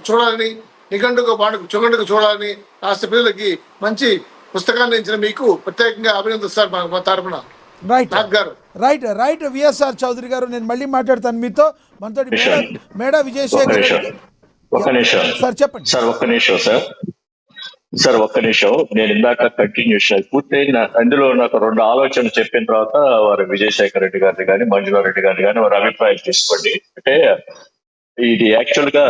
చూడాలని, నిఘంటుకు చుగంటుకు చూడాలని రాష్ట్ర ప్రజలకి మంచి పుస్తకాన్ని ఇచ్చిన మీకు ప్రత్యేకంగా అభినందిస్తారు మా తరపున. రైట్ నాగ్ గారు. రైట్ రైట్ విఎస్ఆర్ చౌదరి గారు, నేను మళ్ళీ మాట్లాడతాను మీతో. మనతో మేడా విజయశేఖర్ రెడ్డి. ఒక్క నిమిషం సార్ చెప్పండి సార్. ఒక్క నిమిషం నేను ఇందాక కంటిన్యూ పూర్తయిన అందులో నాకు 2 ఆలోచనలు చెప్పిన తర్వాత వారు విజయశేఖర్ రెడ్డి గారిని కానీ మంజునారెడ్డి గారిని కానీ వారి అభిప్రాయం తీసుకోండి. అంటే ఇది యాక్చువల్ గా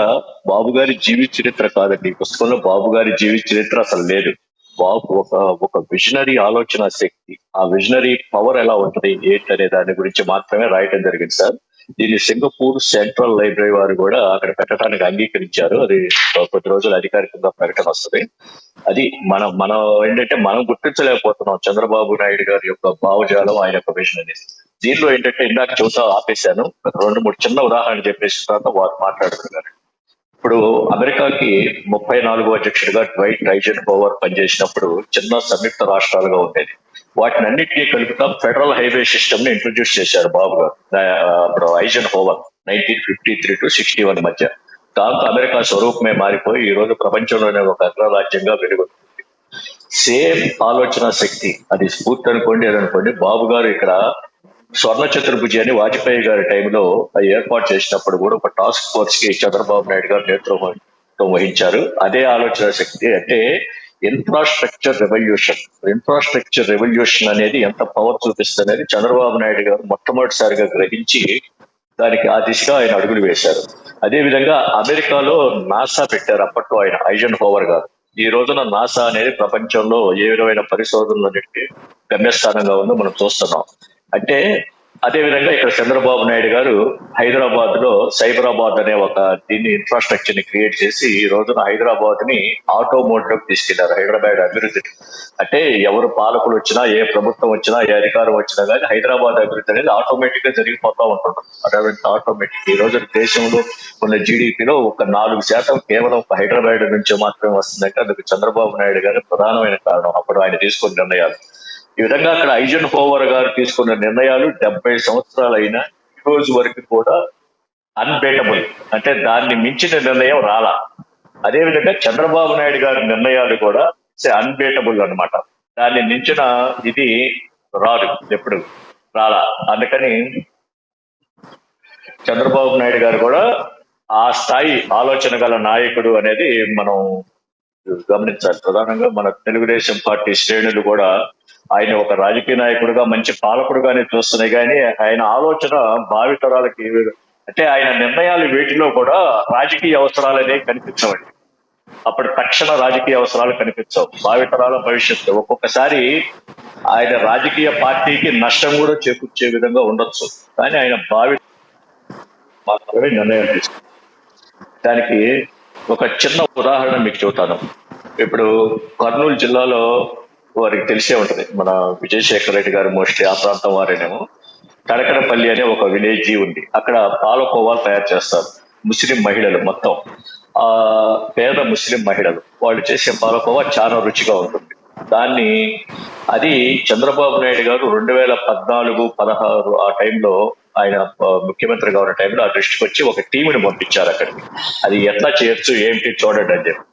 బాబు గారి జీవిత చరిత్ర కాదండి. ఈ పుస్తకంలో బాబు గారి జీవిత చరిత్ర అసలు లేదు. బాబు ఒక విజనరీ ఆలోచన శక్తి, ఆ విజనరీ పవర్ ఎలా ఉంటది ఏంటి అనే దాని గురించి మాత్రమే రాయటం జరిగింది సార్. దీన్ని సింగపూర్ సెంట్రల్ లైబ్రరీ వారు కూడా అక్కడ పెట్టడానికి అంగీకరించారు. అది కొద్ది రోజులు అధికారికంగా ప్రకటన వస్తుంది. అది మనం ఏంటంటే మనం గుర్తించలేకపోతున్నాం చంద్రబాబు నాయుడు గారి యొక్క భావజాలం, ఆయన యొక్క విజన్ అనేది. దీనిలో ఏంటంటే ఇందాక చూసా ఆపేశాను, 2-3 చిన్న ఉదాహరణ చెప్పేసిన తర్వాత వారు మాట్లాడుతున్నారు. ఇప్పుడు అమెరికాకి 34వ అధ్యక్షుడిగా డ్వైట్ ఐజెన్హోవర్ పనిచేసినప్పుడు చిన్న సంయుక్త రాష్ట్రాలుగా ఉండేది. వాటిని అన్నిటికీ కలుపుతా ఫెడరల్ హైవే సిస్టమ్ ని ఇంట్రొడ్యూస్ చేశారు బాబు గారు. అప్పుడు ఐజెన్హోవర్ 1953 to 61 మధ్య. దాంతో అమెరికా స్వరూపమే మారిపోయి ఈ రోజు ప్రపంచంలోనే ఒక అగ్రరాజ్యంగా వెలుగొంటుంది. సేమ్ ఆలోచన శక్తి, అది స్ఫూర్తి అనుకోండి అదనుకోండి. బాబు గారు ఇక్కడ స్వర్ణ చతుర్భుజి అని వాజ్పేయి గారి టైంలో ఏర్పాటు చేసినప్పుడు కూడా ఒక టాస్క్ ఫోర్స్ కి చంద్రబాబు నాయుడు గారు నేతృత్వం వహించారు. అదే ఆలోచన శక్తి. అంటే ఇన్ఫ్రాస్ట్రక్చర్ రెవల్యూషన్ అనేది ఎంత పవర్ చూపిస్తుంది అనేది చంద్రబాబు నాయుడు గారు మొట్టమొదటిసారిగా గ్రహించి దానికి ఆ దిశగా ఆయన అడుగులు వేశారు. అదే విధంగా అమెరికాలో నాసా పెట్టారు అప్పట్లో ఆయన ఐజెన్హోవర్ గారు. ఈ రోజున నాసా అనేది ప్రపంచంలో ఏ విధమైన పరిశోధనలన్నిటికీ గమ్యస్థానంగా ఉందో మనం చూస్తున్నాం. అంటే అదే విధంగా ఇక్కడ చంద్రబాబు నాయుడు గారు హైదరాబాద్ లో సైబరాబాద్ అనే ఒక దీన్ని ఇన్ఫ్రాస్ట్రక్చర్ ని క్రియేట్ చేసి ఈ రోజున హైదరాబాద్ ని ఆటోమోటివ్ లోకి తీసుకెళ్లారు. హైదరాబాద్ అభివృద్ధి అంటే ఎవరు పాలకులు వచ్చినా, ఏ ప్రభుత్వం వచ్చినా, ఏ అధికారం వచ్చినా కానీ హైదరాబాద్ అభివృద్ధి అనేది ఆటోమేటిక్ గా జరిగిపోతా ఉంటుంది. అటువంటి ఆటోమేటిక్ ఈ రోజు దేశంలో ఉన్న జీడిపిలో ఒక 4% కేవలం హైదరాబాద్ నుంచి మాత్రమే వస్తుందంటే అందుకు చంద్రబాబు నాయుడు గారు ప్రధానమైన కారణం. అప్పుడు ఆయన తీసుకున్న నిర్ణయాలు. ఈ విధంగా అక్కడ ఐజెన్హోవర్ గారు తీసుకున్న నిర్ణయాలు 70 సంవత్సరాలు అయినా ఈ రోజు వరకు కూడా అన్బేటబుల్, అంటే దాన్ని మించిన నిర్ణయం రాలా. అదే విధంగా చంద్రబాబు నాయుడు గారి నిర్ణయాలు కూడా అన్బేటబుల్ అన్నమాట. దాన్ని మించిన ఇది రాదు, ఎప్పుడు రాలా. అందుకని చంద్రబాబు నాయుడు గారు కూడా ఆ స్థాయి ఆలోచన గల నాయకుడు అనేది మనం గమనించాలి. ప్రధానంగా మన తెలుగుదేశం పార్టీ శ్రేణులు కూడా ఆయన ఒక రాజకీయ నాయకుడుగా, మంచి పాలకుడుగానే చూస్తున్నాయి. కానీ ఆయన ఆలోచన భావితరాలకి, అంటే ఆయన నిర్ణయాలు వేటిలో కూడా రాజకీయ అవసరాలు అనేవి కనిపించవండి. అప్పుడు తక్షణ రాజకీయ అవసరాలు కనిపించవు, భావితరాల భవిష్యత్తు. ఒక్కొక్కసారి ఆయన రాజకీయ పార్టీకి నష్టం కూడా చేకూర్చే విధంగా ఉండొచ్చు, కానీ ఆయన భావి మాత్రమే నిర్ణయం తీసుకుంటారు. దానికి ఒక చిన్న ఉదాహరణ మీకు చెబుతాను. ఇప్పుడు కర్నూలు జిల్లాలో వారికి తెలిసే ఉంటది, మన విజయశేఖర్ రెడ్డి గారు మోస్ట్లీ ఆ ప్రాంతం వారేనేమో. కడకడపల్లి అనే ఒక విలేజ్ ఉంది. అక్కడ పాలకోవాలు తయారు చేస్తారు ముస్లిం మహిళలు. మొత్తం ఆ పేద ముస్లిం మహిళలు వాళ్ళు చేసే పాలకోవా చాలా రుచిగా ఉంటుంది. దాన్ని అది చంద్రబాబు నాయుడు గారు 2014-16 ఆ టైంలో ఆయన ముఖ్యమంత్రిగా ఉన్న టైంలో ఆ దృష్టికి వచ్చి ఒక టీముని పంపించారు అక్కడికి. అది ఎట్లా చేయొచ్చు ఏంటి చూడండి అని చెప్పి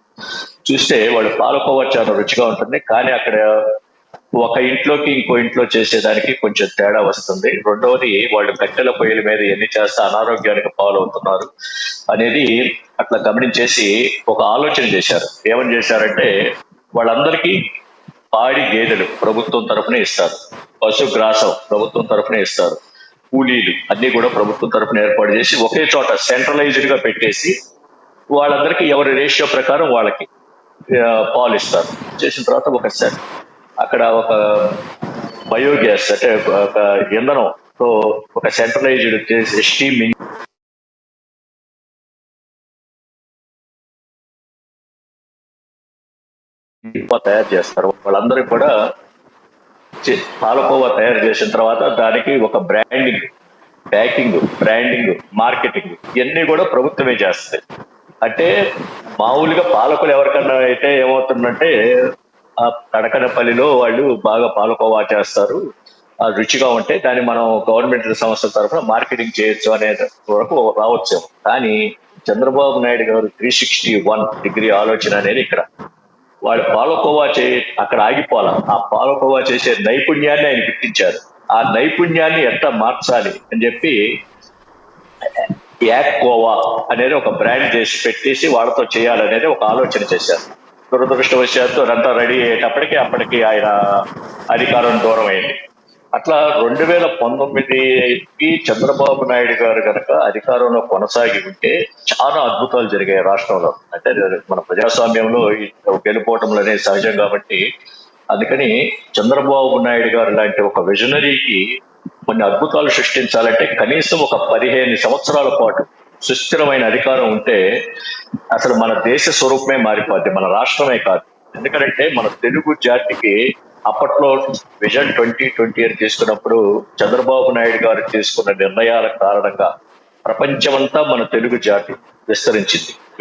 చూస్తే వాళ్ళు పాలకోవా చాలా రుచిగా ఉంటుంది, కానీ అక్కడ ఒక ఇంట్లోకి ఇంకో ఇంట్లో చేసేదానికి కొంచెం తేడా వస్తుంది. రెండవది, వాళ్ళు కట్టెల పొయ్యిల మీద ఎన్ని చేస్తే అనారోగ్యానికి పాలవుతున్నారు అనేది అట్లా గమనించేసి ఒక ఆలోచన చేశారు. ఏమని చేశారంటే, వాళ్ళందరికీ పాడి గేదెలు ప్రభుత్వం తరఫునే ఇస్తారు, పశుగ్రాసం ప్రభుత్వం తరఫునే ఇస్తారు, కూలీలు అన్ని కూడా ప్రభుత్వం తరఫున ఏర్పాటు చేసి ఒకే చోట సెంట్రలైజ్డ్ గా పెట్టేసి వాళ్ళందరికీ ఎవరి రేషియో ప్రకారం వాళ్ళకి పాలు ఇస్తారు. చేసిన తర్వాత అక్కడ ఒక బయోగ్యాస్ అంటే ఒక ఇంధనంతో ఒక సెంట్రలైజ్డ్ చేసి స్టీమ్ తయారు చేస్తారు. వాళ్ళందరూ కూడా పాలకోవా తయారు చేసిన తర్వాత దానికి ఒక ప్యాకింగ్, బ్రాండింగ్, మార్కెటింగ్ ఇవన్నీ కూడా ప్రభుత్వమే చేస్తాయి. అంటే మామూలుగా పాలకులు ఎవరికన్నా అయితే ఏమవుతుందంటే, ఆ కడకడపల్లిలో వాళ్ళు బాగా పాలకోవా చేస్తారు, రుచిగా ఉంటే దాన్ని మనం గవర్నమెంట్ సంస్థల తరఫున మార్కెటింగ్ చేయొచ్చు అనే వరకు రావచ్చు. కానీ చంద్రబాబు నాయుడు గారు 361 ఆలోచన అనేది ఇక్కడ వాళ్ళు అక్కడ ఆగిపోవాలి. ఆ పాలకోవా చేసే నైపుణ్యాన్ని ఆయన గుర్తించారు. ఆ నైపుణ్యాన్ని ఎట్లా మార్చాలి అని చెప్పి యాక్ కోవా అనేది ఒక బ్రాండ్ చేసి పెట్టేసి వాళ్ళతో చేయాలనేది ఒక ఆలోచన చేశారు. దురదృష్టవశాత్తు అదంతా రెడీ అయ్యేటప్పటికి అప్పటికి ఆయన అధికారం దూరం అయింది. అట్లా 2019కి చంద్రబాబు నాయుడు గారు కనుక అధికారంలో కొనసాగి ఉంటే చాలా అద్భుతాలు జరిగాయి రాష్ట్రంలో. అంటే మన ప్రజాస్వామ్యంలో గెలుపోవటంలో అనేది సహజం కాబట్టి, అందుకని చంద్రబాబు నాయుడు గారు లాంటి ఒక విజనరీకి కొన్ని అద్భుతాలు సృష్టించాలంటే కనీసం ఒక 15 సంవత్సరాల పాటు సుస్థిరమైన అధికారం ఉంటే అసలు మన దేశ స్వరూపమే మారిపోద్ది, మన రాష్ట్రమే కాదు. ఎందుకంటే మన తెలుగు జాతికి అప్పట్లో విజన్ 2020 అని తీసుకున్నప్పుడు చంద్రబాబు నాయుడు గారు తీసుకున్న నిర్ణయాల కారణంగా ప్రపంచమంతా మన తెలుగు జాతి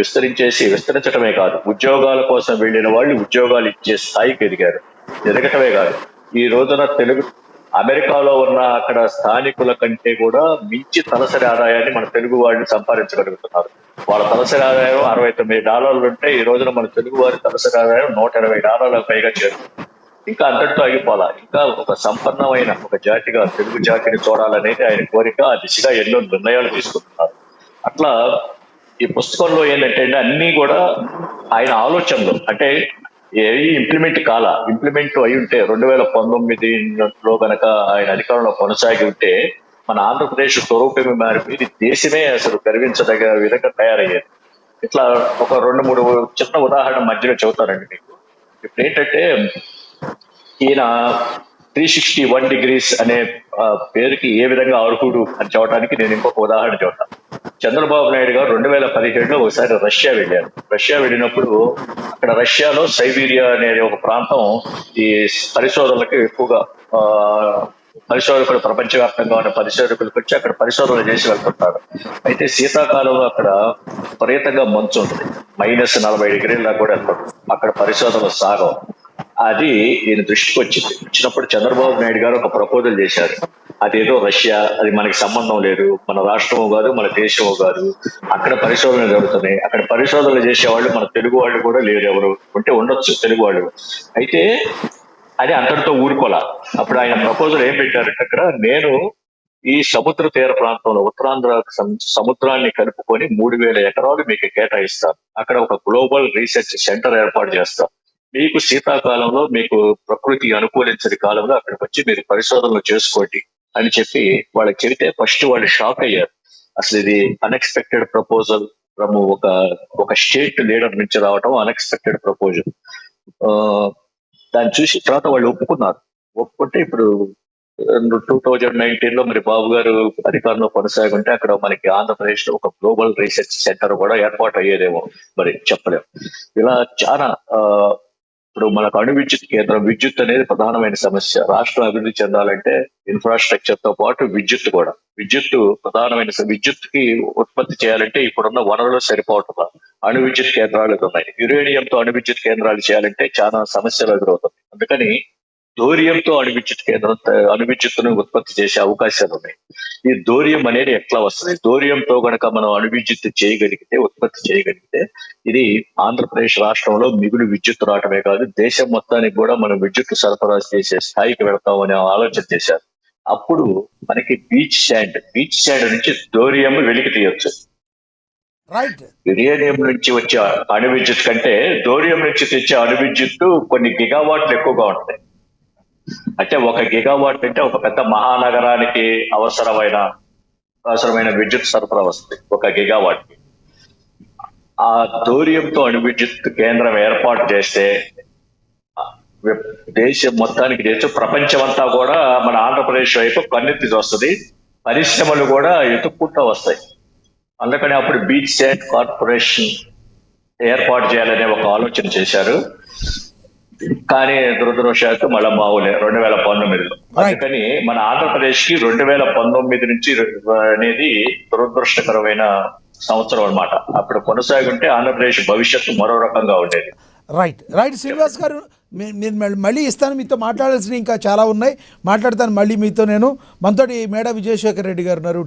విస్తరించడమే కాదు, ఉద్యోగాల కోసం వెళ్ళిన వాళ్ళు ఉద్యోగాలు ఇచ్చే స్థాయికి ఎదగటమే కాదు. ఈ రోజున అమెరికాలో ఉన్న అక్కడ స్థానికుల కంటే కూడా మించి తలసరి ఆదాయాన్ని మన తెలుగు వాళ్ళు సంపాదించగలుగుతున్నారు. వాళ్ళ తలసరి ఆదాయం $69 ఉంటే ఈ రోజున మన తెలుగు వారి తలసరి ఆదాయం $120 పైగా చేరుతుంది. ఇంకా అంతటితో ఆగిపోవాలా, ఇంకా ఒక సంపన్నమైన ఒక జాతిగా తెలుగు జాతిని చూడాలనేది ఆయన కోరిక. ఆ దిశగా ఎన్నో నిర్ణయాలు తీసుకుంటున్నారు. అట్లా ఈ పుస్తకంలో ఏంటంటే అన్ని కూడా ఆయన ఆలోచనలు, అంటే ఏవి ఇంప్లిమెంట్ అయి ఉంటే 2019లో గనక ఆయన అధికారంలో కొనసాగి ఉంటే మన ఆంధ్రప్రదేశ్ స్వరూపమే మారిపోయి దేశమే అసలు గర్వించదగ్గ విధంగా తయారయ్యేది. ఇట్లా ఒక 2-3 చిన్న ఉదాహరణ మధ్యలో చెబుతానండి మీకు. ఇప్పుడు ఏంటంటే ఈయన 361 అనే పేరుకి ఏ విధంగా అర్హుడు అని చెప్పడానికి నేను ఇంకొక ఉదాహరణ చెబుతాను. చంద్రబాబు నాయుడు గారు 2017లో ఒకసారి రష్యా వెళ్ళారు. రష్యా వెళ్ళినప్పుడు అక్కడ రష్యాలో సైబీరియా అనేది ఒక ప్రాంతం ఈ పరిశోధనలకు ఎక్కువగా పరిశోధకులు ప్రపంచవ్యాప్తంగా ఉన్న పరిశోధకులకు వచ్చి అక్కడ పరిశోధనలు చేసి వెళ్తుంటారు. అయితే శీతాకాలంలో అక్కడ విపరీతంగా మంచు ఉంటుంది, -40 దాకా కూడా వెళ్తారు. అక్కడ పరిశోధనలు సాగవు. అది ఈయన దృష్టికి వచ్చినప్పుడు చంద్రబాబు నాయుడు గారు ఒక ప్రపోజల్ చేశారు. అదేదో రష్యా, అది మనకి సంబంధం లేదు, మన రాష్ట్రము కాదు, మన దేశము కాదు, అక్కడ పరిశోధనలు జరుగుతున్నాయి, అక్కడ పరిశోధనలు చేసేవాళ్ళు మన తెలుగు వాళ్ళు కూడా లేరు, ఎవరు ఉంటే ఉండొచ్చు తెలుగు వాళ్ళు. అయితే అది అంతటితో ఊరుకోలా. అప్పుడు ఆయన ప్రపోజల్ ఏం పెట్టారంటే, అక్కడ నేను ఈ సముద్ర తీర ప్రాంతంలో ఉత్తరాంధ్ర సముద్రాన్ని కలుపుకొని 3000 ఎకరాలు మీకు కేటాయిస్తాను. అక్కడ ఒక గ్లోబల్ రీసెర్చ్ సెంటర్ ఏర్పాటు చేస్తాం. మీకు శీతాకాలంలో మీకు ప్రకృతి అనుకూలించని కాలంలో అక్కడికి వచ్చి మీరు పరిశోధనలు చేసుకోండి అని చెప్పి వాళ్ళకి చెబితే ఫస్ట్ వాళ్ళు షాక్ అయ్యారు. అసలు ఇది అన్ఎక్స్పెక్టెడ్ ప్రపోజల్ ఫ్రమ్ ఒక స్టేట్ లీడర్ నుంచి రావటం అన్ఎక్స్పెక్టెడ్ ప్రపోజల్. దాన్ని చూసి తర్వాత వాళ్ళు ఒప్పుకుంటే ఇప్పుడు 2019లో మరి బాబు గారు అధికారంలో కొనసాగుంటే అక్కడ మనకి ఆంధ్రప్రదేశ్ లో ఒక గ్లోబల్ రీసెర్చ్ సెంటర్ కూడా ఏర్పాటు అయ్యేదేమో, మరి చెప్పలేము. ఇలా చాలా ఇప్పుడు మనకు అణు విద్యుత్ కేంద్రం, విద్యుత్ అనేది ప్రధానమైన సమస్య. రాష్ట్రం అభివృద్ధి చెందాలంటే ఇన్ఫ్రాస్ట్రక్చర్ తో పాటు విద్యుత్ కూడా. విద్యుత్ ప్రధానమైన విద్యుత్ కి ఉత్పత్తి చేయాలంటే ఇప్పుడున్న వనరులు సరిపోవట్లేదు. అణు విద్యుత్ కేంద్రాలు ఉన్నాయి. యురేనియంతో అణు విద్యుత్ కేంద్రాలు చేయాలంటే చాలా సమస్యలు ఎదురవుతుంది. అందుకని ధోర్యంతో అణు విద్యుత్తును ఉత్పత్తి చేసే అవకాశాలు ఉన్నాయి. ఈ ధోర్యం అనేది ఎట్లా వస్తుంది? ధోర్యంతో గనక మనం అణు విద్యుత్ ఉత్పత్తి చేయగలిగితే ఇది ఆంధ్రప్రదేశ్ రాష్ట్రంలో మిగులు విద్యుత్ రావటమే కాదు, దేశం మొత్తానికి కూడా మనం విద్యుత్ సరఫరా చేసే స్థాయికి వెళ్తామని ఆలోచన చేశారు. అప్పుడు మనకి బీచ్ శాండ్ నుంచి ధోర్యం వెలికి తీయొచ్చు. యురేనియం నుంచి వచ్చే అణు విద్యుత్ కంటే ధోర్యం నుంచి తెచ్చే అణు విద్యుత్ కొన్ని గిగావాట్లు ఎక్కువగా ఉంటాయి. అంటే 1 గిగావాట్ అంటే ఒక పెద్ద మహానగరానికి అవసరమైన విద్యుత్ సరఫరా వస్తుంది 1 గిగావాట్. ఆ ధోర్యంతో అణు విద్యుత్ కేంద్రం ఏర్పాటు చేస్తే దేశం మొత్తానికి ప్రపంచం అంతా కూడా మన ఆంధ్రప్రదేశ్ వైపు కన్నెత్తి వస్తుంది, పరిశ్రమలు కూడా ఎత్తుక్కుంటూ వస్తాయి. అందుకని అప్పుడు బీచ్ శాండ్ కార్పొరేషన్ ఏర్పాటు చేయాలనే ఒక ఆలోచన చేశారు. కానీ దురదృష్టవశాత్తు మళ్ళా మావులే 2019లో. అందుకని మన ఆంధ్రప్రదేశ్ కి 2019 నుంచి అనేది దురదృష్టకరమైన సంవత్సరం అన్నమాట. అప్పుడు కొనసాగుంటే ఆంధ్రప్రదేశ్ భవిష్యత్తు మరో రకంగా ఉండేది. రైట్ శ్రీనివాస్ గారు, నేను మళ్ళీ ఇస్తాను. మీతో మాట్లాడాల్సినవి ఇంకా చాలా ఉన్నాయి, మాట్లాడతాను మళ్ళీ మీతో. మనతోటి మేడా విజయశేఖర్ రెడ్డి గారు ఉన్నారు.